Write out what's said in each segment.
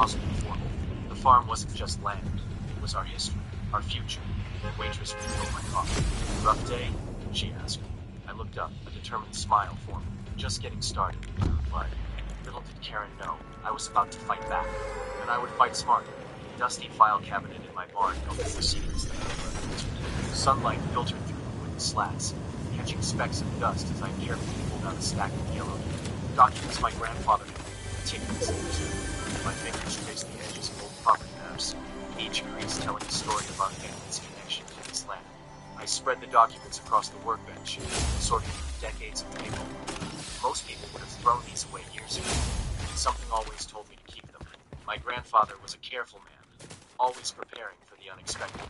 puzzled before me. The farm wasn't just land, it was our history, our future. The waitress refilled my coffee. "Rough day?" she asked. I looked up, a determined smile forming. "Just getting started," I replied. Little did Karen know, I was about to fight back. And I would fight smart. The dusty file cabinet in my barn held the proceedings that sunlight filtered through the wooden slats, catching specks of dust as I carefully pulled out a stack of yellow documents my grandfather had meticulously. My fingers traced the edges of old property maps, each crease telling a story of our family's connection to this land. I spread the documents across the workbench, sorting through decades of paper. Most people would have thrown these away years ago, but something always told me to keep them. My grandfather was a careful man, always preparing for the unexpected.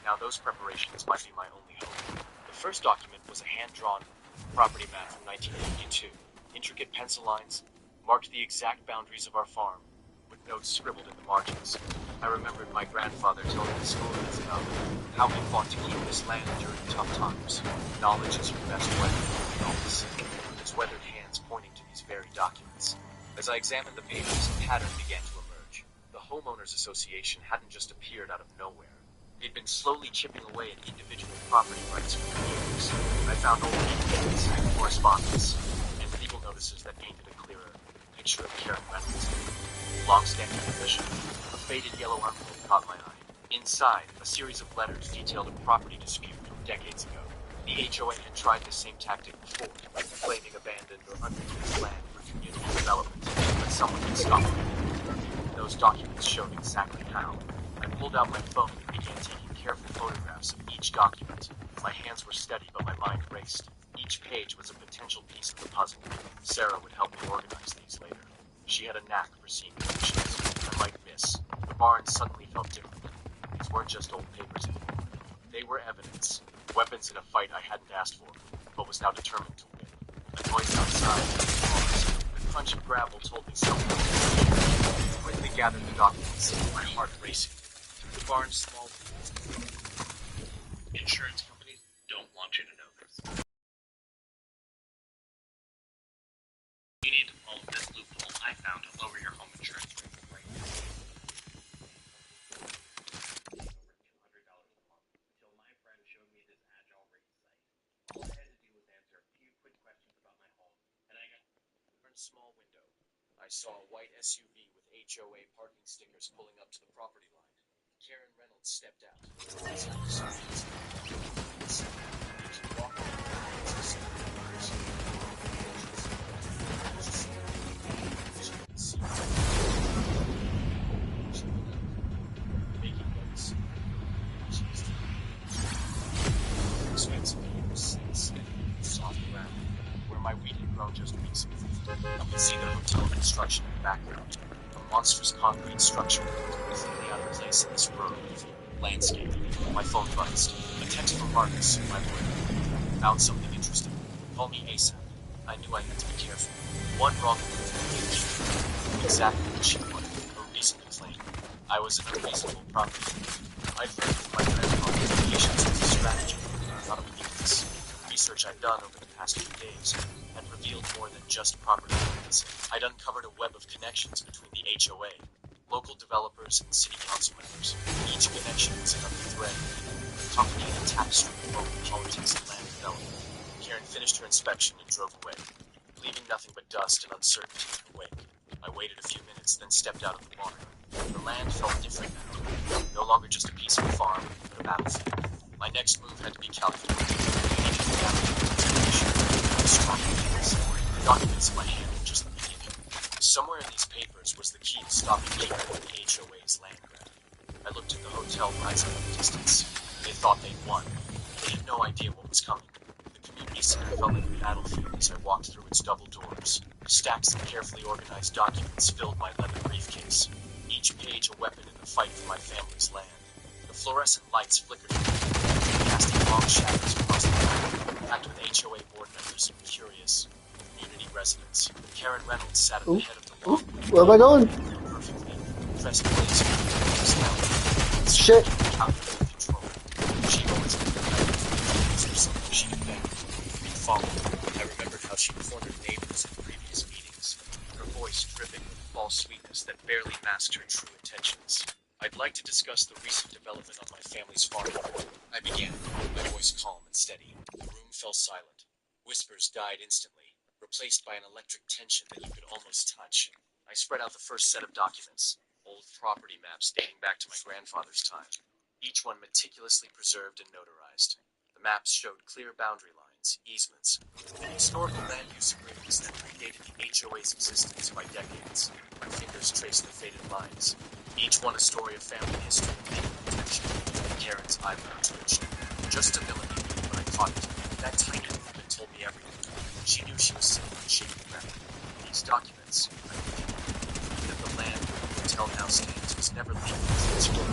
Now those preparations might be my only hope. The first document was a hand-drawn property map from 1982. Intricate pencil lines marked the exact boundaries of our farm, with notes scribbled in the margins. I remembered my grandfather telling me stories about how he fought to keep this land during tough times. Knowledge is your best weapon, he always said, his weathered hands pointing to these very documents. As I examined the pages, a pattern began to emerge. The Homeowners Association hadn't just appeared out of nowhere. They'd been slowly chipping away at individual property rights for years. I found old emails, correspondence, and legal notices that painted a clearer picture of Karen Reynolds. Long-standing tradition, a faded yellow envelope caught my eye. Inside, a series of letters detailed a property dispute from decades ago. The HOA had tried the same tactic before, claiming abandoned or underused land for community development, but someone had stopped it. Those documents showed exactly how. I pulled out my phone and began taking careful photographs of each document. My hands were steady, but my mind raced. Each page was a potential piece of the puzzle. Sarah would help me organize these later. She had a knack for seeing connections I might miss. The barn suddenly felt different. These weren't just old papers anymore. They were evidence. Weapons in a fight I hadn't asked for, but was now determined to win. A noise outside, paused. The crunch of gravel told me something. I quickly gathered the documents, my heart racing. The barn's small insurance companies don't want you to know this. You need to follow this loophole I found to lower your home insurance rate. $200 a month until my friend showed me this agile rate site. All I had to do was answer a few quick questions about my home, and I got a small window. I saw a white SUV with HOA parking stickers pulling up to the property line. Karen Reynolds stepped out. Making notes. Expensive years since soft ground, where my wheat had grown just weeks ago. I could see the hotel construction in the background. A monstrous concrete structure completely out of place in this rural landscape. My phone buzzed. A text from Marcus, my lawyer. Found something interesting. Call me ASAP. I knew I had to be careful. One wrong move. Exactly what she wanted. A reason to claim I was an unreasonable property. I'd learned from my grandfather that patience was a strategy, not a weakness. The research I'd done over the past few days had revealed more than just property rights. I'd uncovered a web of connections between the HOA, local developers, and city council members. Each connection was another thread, accompanying a tapestry of local politics and land development. Karen finished her inspection and drove away, leaving nothing but dust and uncertainty in her wake. I waited a few minutes, then stepped out of the barn. The land felt different now. No longer just a piece of a farm, but a battlefield. My next move had to be calculated. I needed to navigate the situation with strong hands. The documents in my hand were just the beginning. Somewhere in these papers was the key to stopping Karen and the HOA's land grab. I looked at the hotel rising in the distance. They thought they'd won. They had no idea what was coming. The community center felt like a battlefield as I walked through its double doors. Stacks of carefully organized documents filled my leather briefcase, each page a weapon in the fight for my family's land. The fluorescent lights flickered, casting long shadows across the ground, packed with HOA board members and curious community residents. Karen Reynolds sat at the head of the long. Where am I going? Perfectly, pressed blades Shit. calculated control. She always knew that for something she had been followed. I remembered how she cornered neighbors in previous meetings, her voice dripping with false sweetness that barely masked her true intentions. I'd like to discuss the recent development on my family's farm. I began, my voice calm and steady. The room fell silent. Whispers died instantly, replaced by an electric tension that you could almost touch. I spread out the first set of documents, old property maps dating back to my grandfather's time, each one meticulously preserved and notarized. The maps showed clear boundary lines, easements, and historical land use agreements that predated the HOA's existence by decades. My fingers traced the faded lines, each one a story of family history and legal protection. Karen's eyebrow twitched, just a millimeter, but I caught it. That tiny movement told me everything. She knew she was sitting on shaky ground. These documents, I believed that the land where the hotel now stands was never legally transferred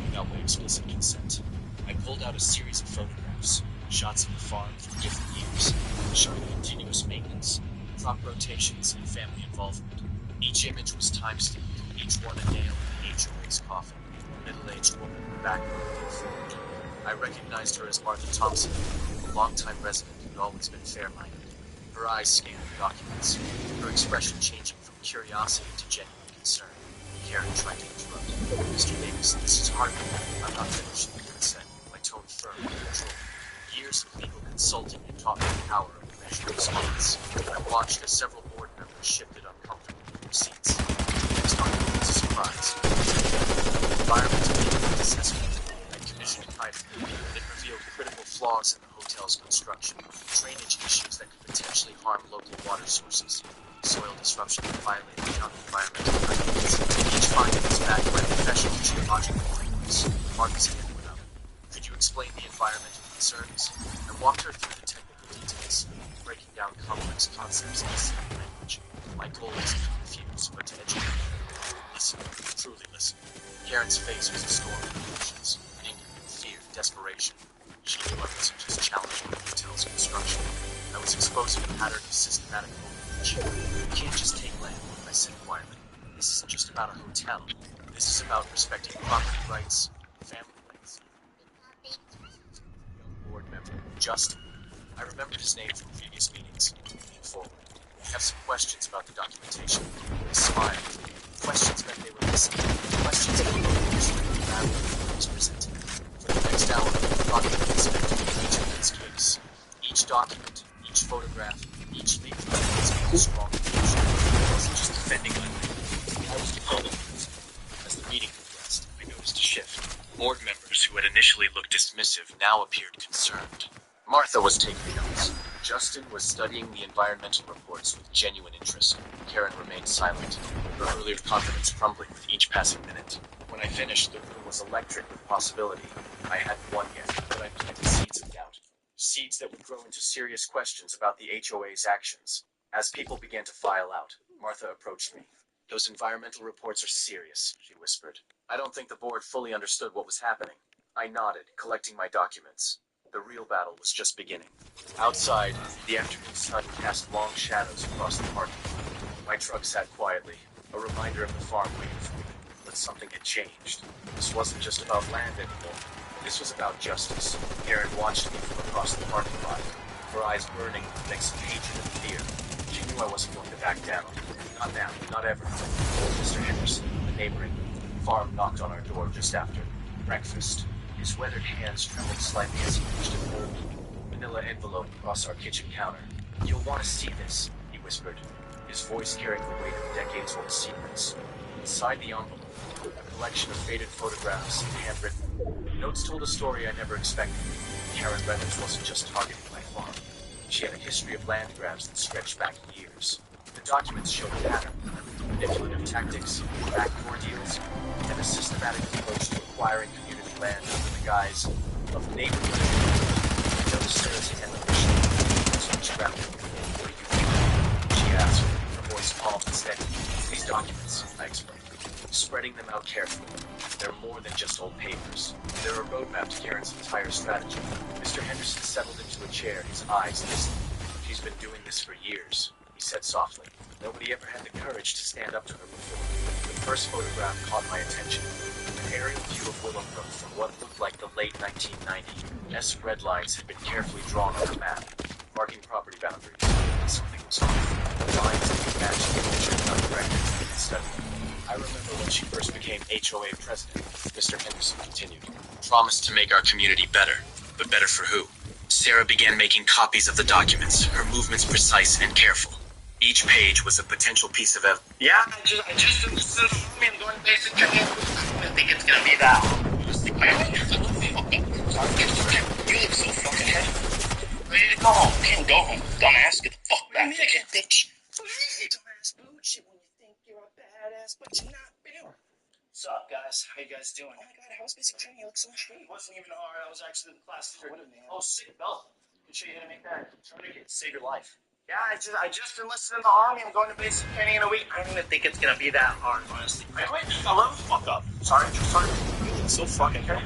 without my explicit consent. I pulled out a series of photographs, shots of the farm from different years, showing continuous maintenance, crop rotations, and family involvement. Each image was time-stamped, each one a nail in the HOA's coffin. A middle-aged woman, her back moving forward. I recognized her as Martha Thompson, a longtime resident who'd always been fair-minded. Her eyes scanned the documents, her expression changing from curiosity to genuine concern. Karen tried to interrupt. Mr. Davis, this is hard. I'm not finished, I said, my tone firm and controlled. Years of legal consulting had taught me the power of a measured response. I watched as several board members shifted uncomfortably in their seats. The next document was a surprise. Environmental impact assessment. I commissioned a item. It revealed critical flaws in the hotel's construction, drainage issues that could potentially harm local water sources, soil disruption that violated county environmental guidelines. Each finding was backed by professional geological frameworks. Martha's hand went up. Could you explain the environmental concerns? I walked her through the technical details, breaking down complex concepts in simple language. My goal wasn't to confuse, but to educate. Listen, truly listen. Karen's face was a storm of emotions, anger, fear, desperation. She knew I wasn't just challenging the hotel's construction. I was exposing a pattern of systematic overreach. You can't just take land, I said quietly. This isn't just about a hotel. This is about respecting property rights, family rights. Young board member, Justin. I remembered his name from previous meetings. He leaned forward. I have some questions about the documentation. He smiled. Questions meant they were listening. Questions that were illustrating the value that was presented. For the next hour, the document inspected each man's case. Each document, each photograph, each leaf was made a strong conclusion. I wasn't just defending my land. I was defending it. As the meeting progressed, I noticed a shift. Board members who had initially looked dismissive now appeared concerned. Martha was taking notes. Justin was studying the environmental reports with genuine interest. Karen remained silent, her earlier confidence crumbling with each passing minute. When I finished, the room was electric with possibility. I hadn't won yet, but I planted seeds of doubt. Seeds that would grow into serious questions about the HOA's actions. As people began to file out, Martha approached me. Those environmental reports are serious, she whispered. I don't think the board fully understood what was happening. I nodded, collecting my documents. The real battle was just beginning. Outside, the afternoon sun cast long shadows across the parking lot. My truck sat quietly, a reminder of the farm waiting for me. But something had changed. This wasn't just about land anymore. This was about justice. Karen watched me from across the parking lot, her eyes burning with a mix of hatred and fear. She knew I wasn't going to back down. Not now, not ever. Mr. Henderson, the neighboring farm, knocked on our door just after breakfast. His weathered hands trembled slightly as he reached a old manila envelope across our kitchen counter. You'll want to see this, he whispered, his voice carrying the weight of decades-old secrets. Inside the envelope, a collection of faded photographs and handwritten notes told a story I never expected. Karen Reynolds wasn't just targeting my farm. She had a history of land grabs that stretched back years. The documents showed a pattern, manipulative tactics, backdoor deals, and a systematic approach to acquiring community land under the guise of neighborhood. I noticed Sarah's hand on the sheet. She grabbed it. What do you think? She asked, her voice calm and steady. These documents, I explained, spreading them out carefully. They're more than just old papers. They're a roadmap to Karen's entire strategy. Mr. Henderson settled into a chair, his eyes listening. She's been doing this for years, he said softly. Nobody ever had the courage to stand up to her before. The first photograph caught my attention. An aerial view of Willowbrook from what looked like the late 1990s. Red lines had been carefully drawn on the map, marking property boundaries. Something was off. The lines didn't match the picture not corrected. study. I remember when she first became HOA president. Mr. Henderson continued. Promised to make our community better. But better for who? Sarah began making copies of the documents, her movements precise and careful. Each page was a potential piece of evidence. Yeah, I just enlisted in the army. I'm going basic training. I think it's gonna be that. You look so fucking heavy. Ready to go home. Can't go home. Dumbass, get the fuck back here, bitch. Dumbass bullshit when you think you're a badass, but you're not, Bill. What's up, guys? How you guys doing? Oh my god, how was basic training? You look so much. It wasn't even hard. I was actually the class leader. What a man. Oh, sick belt. Good show you how to make that. Tourniquet. Save your life. Yeah, I just enlisted in the army. I'm going to basic training in a week. I don't even think it's gonna be that hard, honestly. Wait, hello? Fuck up. Sorry. You look so fucking heavy.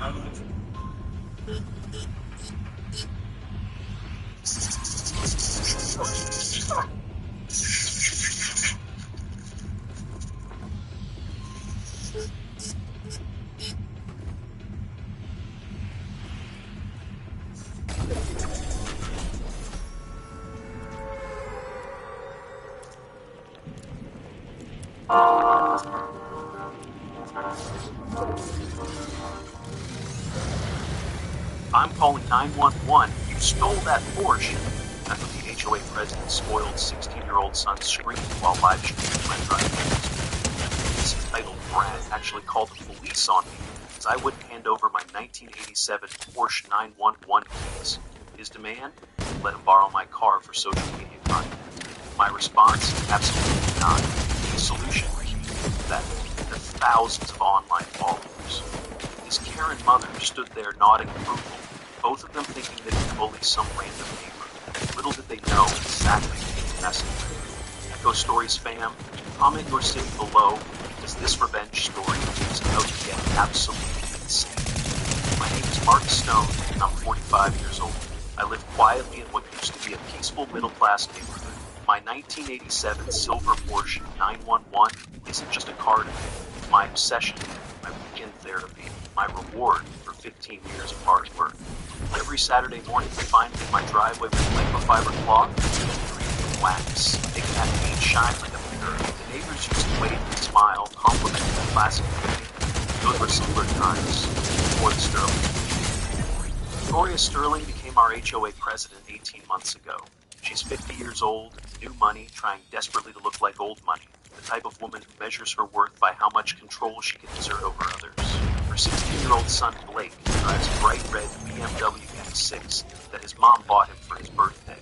I'm calling 911. You stole that Porsche. That's what the HOA president's spoiled 16-year-old son screamed while live streaming my driving. This entitled brat actually called the police on me as I wouldn't hand over my 1987 Porsche 911 keys. His demand? Let him borrow my car for social media content. My response? Absolutely not. The solution? That the thousands of online followers. His Karen mother stood there nodding approval, both of them thinking they could bully some random neighbor. Little did they know exactly what the message. Echo Stories fam, comment your city below, because this revenge story is about to get absolutely insane. My name is Mark Stone, and I'm 45 years old. I live quietly in what used to be a peaceful middle-class neighborhood. My 1987 silver Porsche 911 isn't just a car to me. It's my obsession, my weekend therapy, my reward for 15 years of hard work. Every Saturday morning, you find me in my driveway with a microfiber cloth and wax, making that paint shine like a mirror. The neighbors used to wave and smile, complimenting the classic painting. Those were simpler times before the Sterling. Victoria Sterling became our HOA president 18 months ago. She's 50 years old, new money, trying desperately to look like old money. The type of woman who measures her worth by how much control she can exert over others. Her 16-year-old son, Blake, drives a bright red BMW M6 that his mom bought him for his birthday.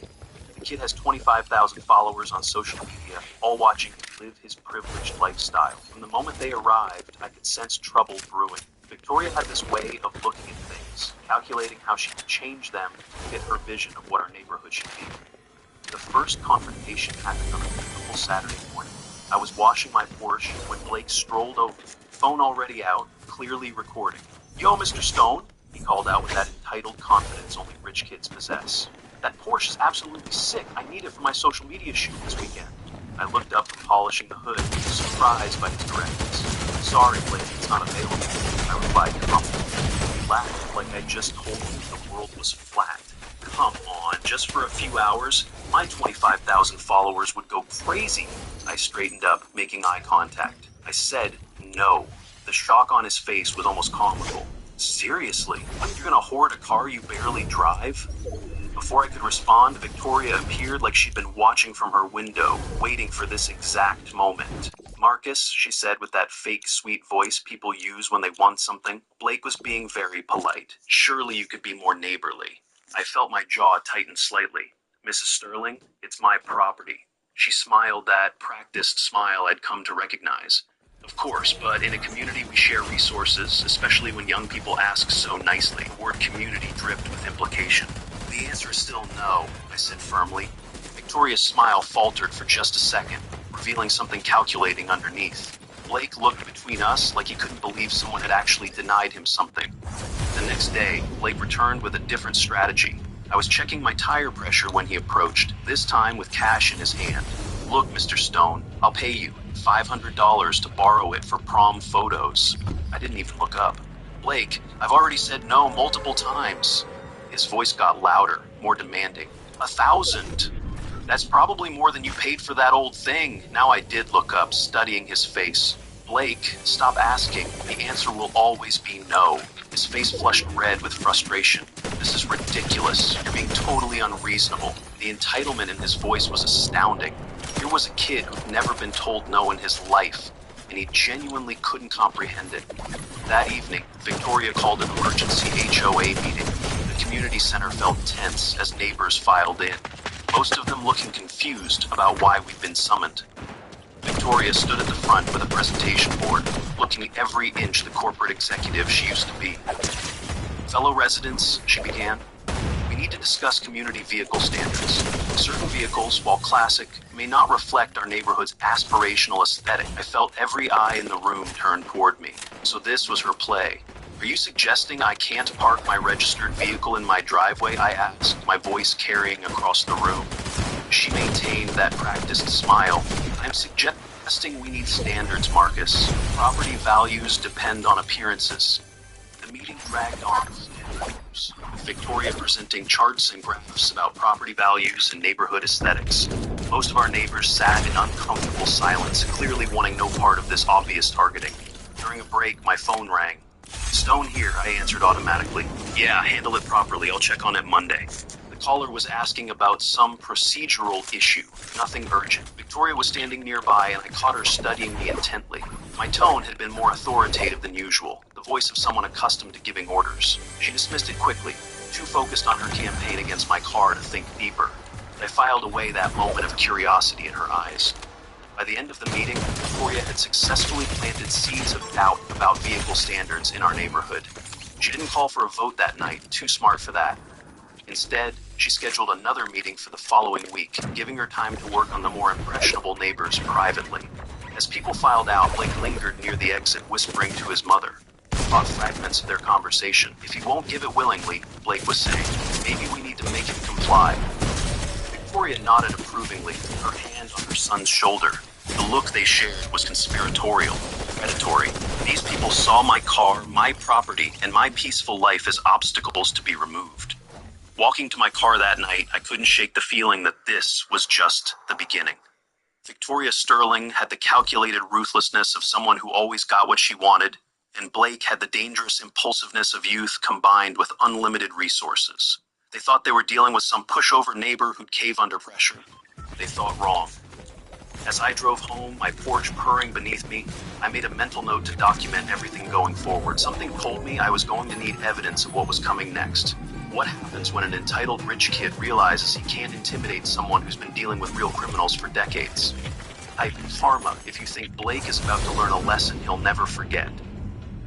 The kid has 25,000 followers on social media, all watching him live his privileged lifestyle. From the moment they arrived, I could sense trouble brewing. Victoria had this way of looking at things, calculating how she could change them to fit her vision of what our neighborhood should be. The first confrontation happened on a beautiful Saturday morning. I was washing my Porsche when Blake strolled over, phone already out, clearly recording. Yo, Mr. Stone, he called out with that entitled confidence only rich kids possess. That Porsche is absolutely sick. I need it for my social media shoot this weekend. I looked up from polishing the hood, surprised by his directness. Sorry, Blake, it's not available. I replied calmly. He laughed like I just told him the world was flat. Come on, just for a few hours, my 25,000 followers would go crazy. I straightened up, making eye contact. I said no. The shock on his face was almost comical. Seriously? You're gonna hoard a car you barely drive? Before I could respond, Victoria appeared like she'd been watching from her window, waiting for this exact moment. Marcus, she said with that fake sweet voice people use when they want something. Blake was being very polite. Surely you could be more neighborly. I felt my jaw tighten slightly. Mrs. Sterling, it's my property. She smiled that practiced smile I'd come to recognize. Of course, but in a community we share resources, especially when young people ask so nicely. The word community dripped with implication. The answer is still no, I said firmly. Victoria's smile faltered for just a second, revealing something calculating underneath. Blake looked between us like he couldn't believe someone had actually denied him something. The next day, Blake returned with a different strategy. I was checking my tire pressure when he approached, this time with cash in his hand. Look, Mr. Stone, I'll pay you $500 to borrow it for prom photos. I didn't even look up. Blake, I've already said no multiple times. His voice got louder, more demanding. 1,000. That's probably more than you paid for that old thing. Now I did look up, studying his face. Blake, stop asking. The answer will always be no. His face flushed red with frustration. This is ridiculous. You're being totally unreasonable. The entitlement in his voice was astounding. Here was a kid who'd never been told no in his life, and he genuinely couldn't comprehend it. That evening, Victoria called an emergency HOA meeting. The community center felt tense as neighbors filed in, most of them looking confused about why we'd been summoned. Victoria stood at the front with a presentation board, looking every inch the corporate executive she used to be. Fellow residents, she began, we need to discuss community vehicle standards. Certain vehicles, while classic, may not reflect our neighborhood's aspirational aesthetic. I felt every eye in the room turn toward me. So this was her play. Are you suggesting I can't park my registered vehicle in my driveway? I asked, my voice carrying across the room. She maintained that practiced smile. I'm suggesting we need standards, Marcus. Property values depend on appearances. The meeting dragged on. With Victoria presenting charts and graphs about property values and neighborhood aesthetics. Most of our neighbors sat in uncomfortable silence, clearly wanting no part of this obvious targeting. During a break, my phone rang. Stone here, I answered automatically. Yeah, handle it properly. I'll check on it Monday. The caller was asking about some procedural issue, nothing urgent. Victoria was standing nearby, and I caught her studying me intently. My tone had been more authoritative than usual, the voice of someone accustomed to giving orders. She dismissed it quickly, too focused on her campaign against my car to think deeper. I filed away that moment of curiosity in her eyes. By the end of the meeting, Victoria had successfully planted seeds of doubt about vehicle standards in our neighborhood. She didn't call for a vote that night, too smart for that. Instead, she scheduled another meeting for the following week, giving her time to work on the more impressionable neighbors privately. As people filed out, Blake lingered near the exit, whispering to his mother. I caught fragments of their conversation. If he won't give it willingly, Blake was saying, maybe we need to make him comply. Victoria nodded approvingly, her hand on her son's shoulder. The look they shared was conspiratorial, predatory. These people saw my car, my property, and my peaceful life as obstacles to be removed. Walking to my car that night, I couldn't shake the feeling that this was just the beginning. Victoria Sterling had the calculated ruthlessness of someone who always got what she wanted, and Blake had the dangerous impulsiveness of youth combined with unlimited resources. They thought they were dealing with some pushover neighbor who'd cave under pressure. They thought wrong. As I drove home, my porch purring beneath me, I made a mental note to document everything going forward. Something told me I was going to need evidence of what was coming next. What happens when an entitled rich kid realizes he can't intimidate someone who's been dealing with real criminals for decades? Type pharma if you think Blake is about to learn a lesson he'll never forget.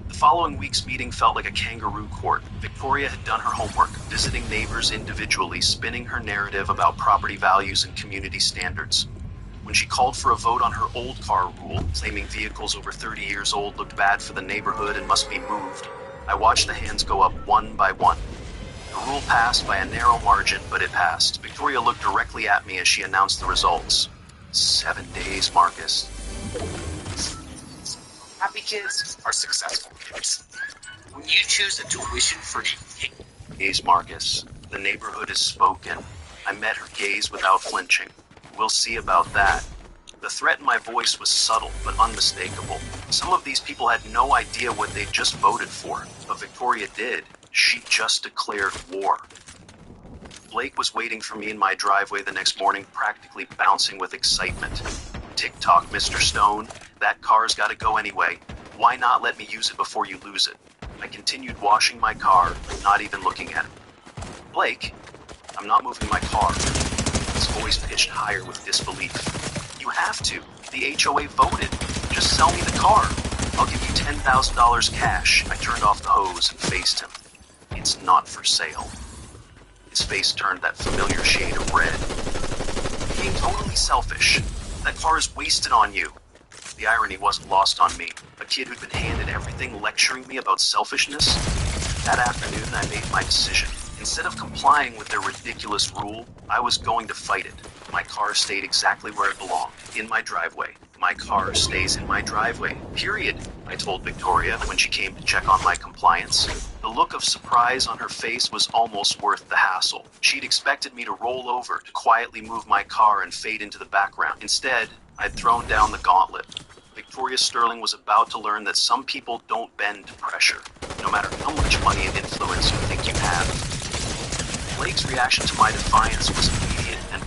The following week's meeting felt like a kangaroo court. Victoria had done her homework, visiting neighbors individually, spinning her narrative about property values and community standards. When she called for a vote on her old car rule, claiming vehicles over 30 years old looked bad for the neighborhood and must be moved, I watched the hands go up one by one. The rule passed by a narrow margin, but it passed. Victoria looked directly at me as she announced the results. 7 days, Marcus. Happy kids are successful kids. When you choose a tuition-free Days, Marcus. The neighborhood has spoken. I met her gaze without flinching. We'll see about that. The threat in my voice was subtle but unmistakable. Some of these people had no idea what they'd just voted for, but Victoria did. She just declared war. Blake was waiting for me in my driveway the next morning, practically bouncing with excitement. Tick-tock, Mr. Stone. That car's gotta go anyway. Why not let me use it before you lose it? I continued washing my car, not even looking at it. Blake, I'm not moving my car. His voice pitched higher with disbelief. You have to. The HOA voted. Just sell me the car. I'll give you $10,000 cash. I turned off the hose and faced him. It's not for sale. His face turned that familiar shade of red. Being totally selfish. That car is wasted on you. The irony wasn't lost on me. A kid who'd been handed everything lecturing me about selfishness. That afternoon, I made my decision. Instead of complying with their ridiculous rule, I was going to fight it. My car stayed exactly where it belonged, in my driveway. my car stays in my driveway, period, I told Victoria when she came to check on my compliance. The look of surprise on her face was almost worth the hassle. She'd expected me to roll over, to quietly move my car and fade into the background. Instead, I'd thrown down the gauntlet. Victoria Sterling was about to learn that some people don't bend to pressure, no matter how much money and influence you think you have. Blake's reaction to my defiance was immediate and